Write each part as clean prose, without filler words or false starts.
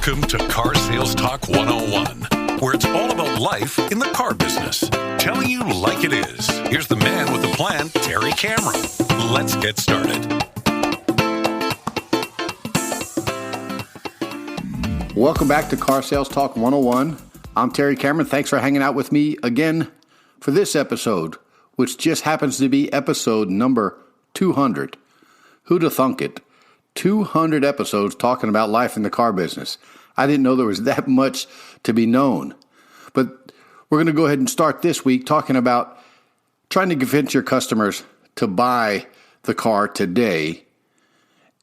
Welcome to Car Sales Talk 101, where it's all about life in the car business. Telling you like it is. Here's the man with the plan, Terry Cameron. Let's get started. Welcome back to Car Sales Talk 101. I'm Terry Cameron. Thanks for hanging out with me again for this episode, which just happens to be episode number 200. Who'd have thunk it? 200 episodes talking about life in the car business. I didn't know there was that much to be known. But we're going to go ahead and start this week talking about trying to convince your customers to buy the car today.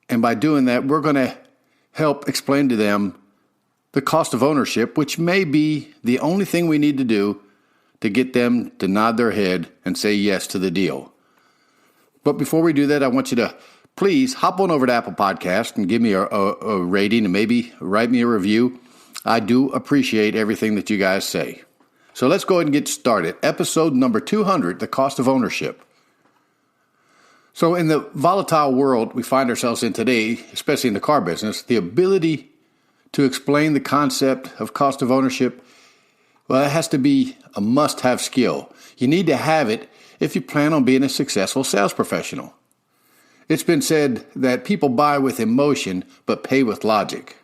And by doing that, we're going to help explain to them the cost of ownership, which may be the only thing we need to do to get them to nod their head and say yes to the deal. But before we do that, I want you to please hop on over to Apple Podcast and give me a rating and maybe write me a review. I do appreciate everything that you guys say. So let's go ahead and get started. Episode number 200, the cost of ownership. So in the volatile world we find ourselves in today, especially in the car business, the ability to explain the concept of cost of ownership, well, it has to be a must-have skill. You need to have it if you plan on being a successful sales professional. It's been said that people buy with emotion but pay with logic.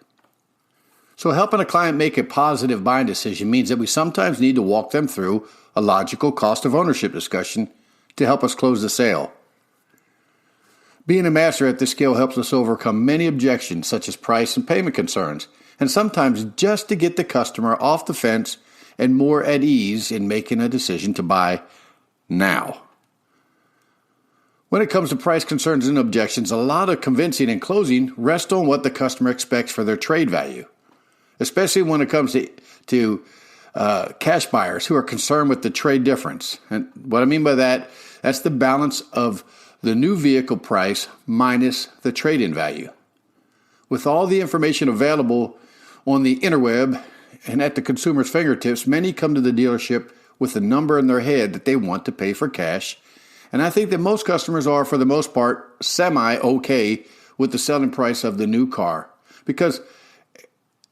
So helping a client make a positive buying decision means that we sometimes need to walk them through a logical cost of ownership discussion to help us close the sale. Being a master at this skill helps us overcome many objections such as price and payment concerns, and sometimes just to get the customer off the fence and more at ease in making a decision to buy now. When it comes to price concerns and objections, a lot of convincing and closing rest on what the customer expects for their trade value, especially when it comes to cash buyers who are concerned with the trade difference. And what I mean by that, that's the balance of the new vehicle price minus the trade-in value. With all the information available on the interweb and at the consumer's fingertips, many come to the dealership with a number in their head that they want to pay for cash. And I think that most customers are, for the most part, semi-okay with the selling price of the new car. Because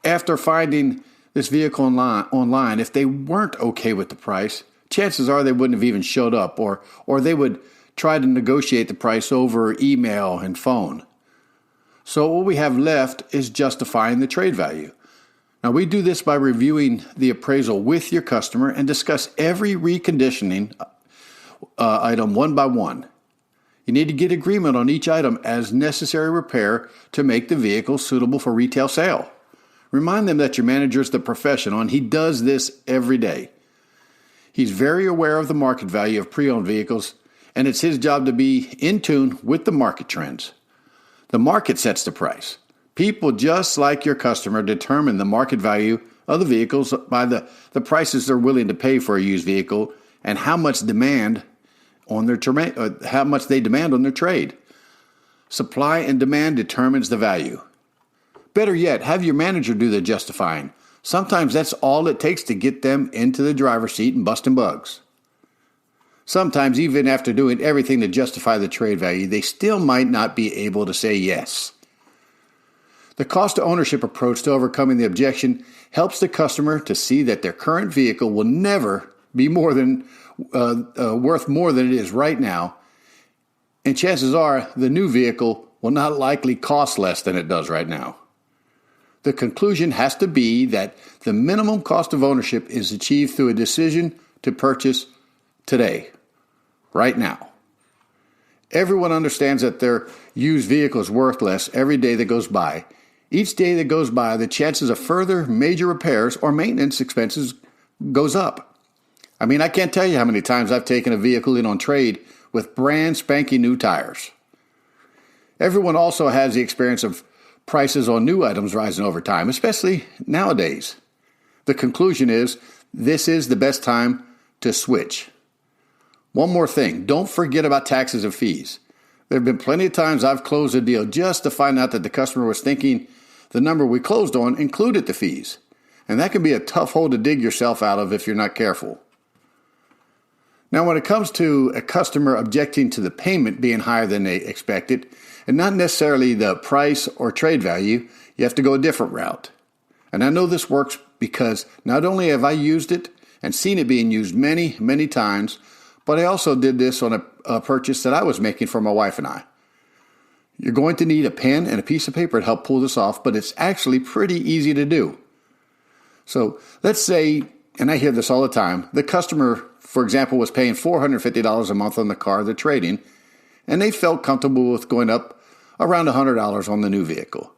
after finding this vehicle online, if they weren't okay with the price, chances are they wouldn't have even showed up, or they would try to negotiate the price over email and phone. So what we have left is justifying the trade value. Now, we do this by reviewing the appraisal with your customer and discuss every reconditioning item one by one. You need to get agreement on each item as necessary repair to make the vehicle suitable for retail sale. Remind them that your manager is the professional and he does this every day. He's very aware of the market value of pre-owned vehicles, and it's his job to be in tune with the market trends. The market sets the price. People just like your customer determine the market value of the vehicles by the prices they're willing to pay for a used vehicle and how much they demand on their trade. Supply and demand determines the value. Better yet, have your manager do the justifying. Sometimes that's all it takes to get them into the driver's seat and busting bugs. Sometimes, even after doing everything to justify the trade value, they still might not be able to say yes. The cost of ownership approach to overcoming the objection helps the customer to see that their current vehicle will never be worth more than it is right now, and chances are the new vehicle will not likely cost less than it does right now. The conclusion has to be that the minimum cost of ownership is achieved through a decision to purchase today, right now. Everyone understands that their used vehicle is worth less every day that goes by. Each day that goes by, the chances of further major repairs or maintenance expenses goes up. I mean, I can't tell you how many times I've taken a vehicle in on trade with brand spanking new tires. Everyone also has the experience of prices on new items rising over time, especially nowadays. The conclusion is, this is the best time to switch. One more thing, don't forget about taxes and fees. There have been plenty of times I've closed a deal just to find out that the customer was thinking the number we closed on included the fees. And that can be a tough hole to dig yourself out of if you're not careful. Now, when it comes to a customer objecting to the payment being higher than they expected, and not necessarily the price or trade value, you have to go a different route. And I know this works because not only have I used it and seen it being used many, many times, but I also did this on a purchase that I was making for my wife and I. You're going to need a pen and a piece of paper to help pull this off, but it's actually pretty easy to do. So let's say, and I hear this all the time, the customer, for example, was paying $450 a month on the car they're trading, and they felt comfortable with going up around $100 on the new vehicle.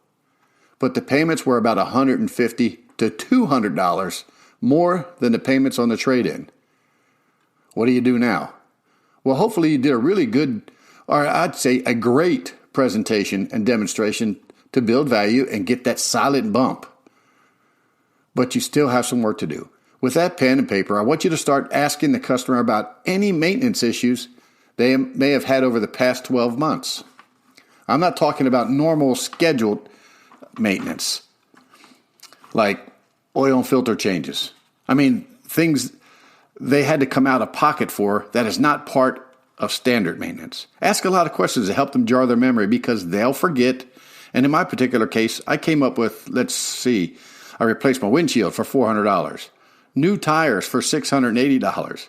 But the payments were about $150 to $200 more than the payments on the trade-in. What do you do now? Well, hopefully you did a really good, or I'd say a great presentation and demonstration to build value and get that silent bump. But you still have some work to do. With that pen and paper, I want you to start asking the customer about any maintenance issues they may have had over the past 12 months. I'm not talking about normal scheduled maintenance, like oil and filter changes. I mean, things they had to come out of pocket for that is not part of standard maintenance. Ask a lot of questions to help them jar their memory because they'll forget. And in my particular case, I came up with, I replaced my windshield for $400, new tires for $680,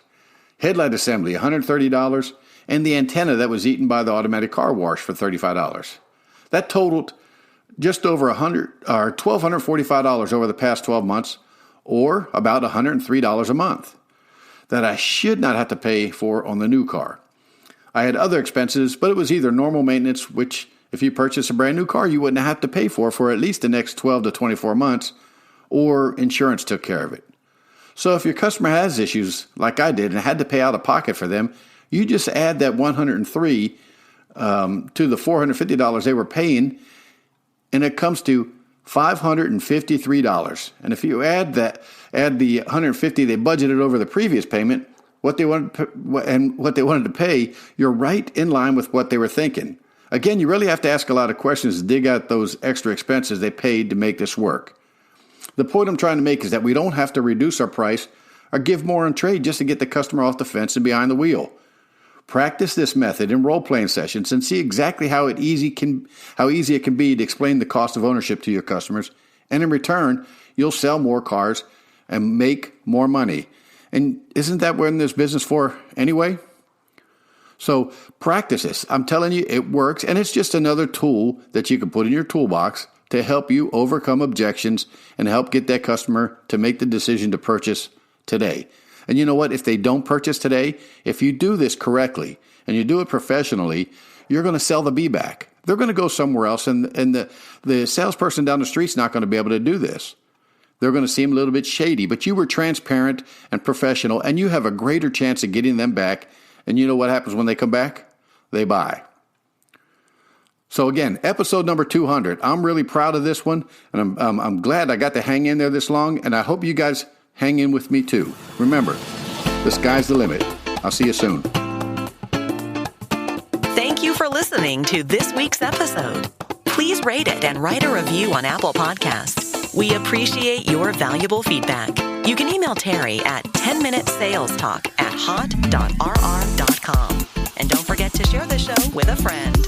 headlight assembly $130, and the antenna that was eaten by the automatic car wash for $35. That totaled just over $1,245 over the past 12 months, or about $103 a month, that I should not have to pay for on the new car. I had other expenses, but it was either normal maintenance, which if you purchase a brand new car, you wouldn't have to pay for at least the next 12 to 24 months, or insurance took care of it. So if your customer has issues like I did and had to pay out of pocket for them, you just add that $103 to the $450 they were paying, and it comes to $553. And if you add the $150 they budgeted over the previous payment, what they wanted to pay, you're right in line with what they were thinking. Again, you really have to ask a lot of questions to dig out those extra expenses they paid to make this work. The point I'm trying to make is that we don't have to reduce our price or give more on trade just to get the customer off the fence and behind the wheel. Practice this method in role-playing sessions and see exactly how easy it can be to explain the cost of ownership to your customers. And in return, you'll sell more cars and make more money. And isn't that what we're in this business for anyway? So practice this. I'm telling you, it works. And it's just another tool that you can put in your toolbox to help you overcome objections and help get that customer to make the decision to purchase today. And you know what? If they don't purchase today, if you do this correctly and you do it professionally, you're going to sell the bee back. They're going to go somewhere else, and the salesperson down the street's not going to be able to do this. They're going to seem a little bit shady, but you were transparent and professional, and you have a greater chance of getting them back. And you know what happens when they come back? They buy. So again, episode number 200. I'm really proud of this one, and I'm glad I got to hang in there this long, and I hope you guys hang in with me too. Remember, the sky's the limit. I'll see you soon. Thank you for listening to this week's episode. Please rate it and write a review on Apple Podcasts. We appreciate your valuable feedback. You can email Terry at 10minutessalestalk@hot.rr.com. And don't forget to share the show with a friend.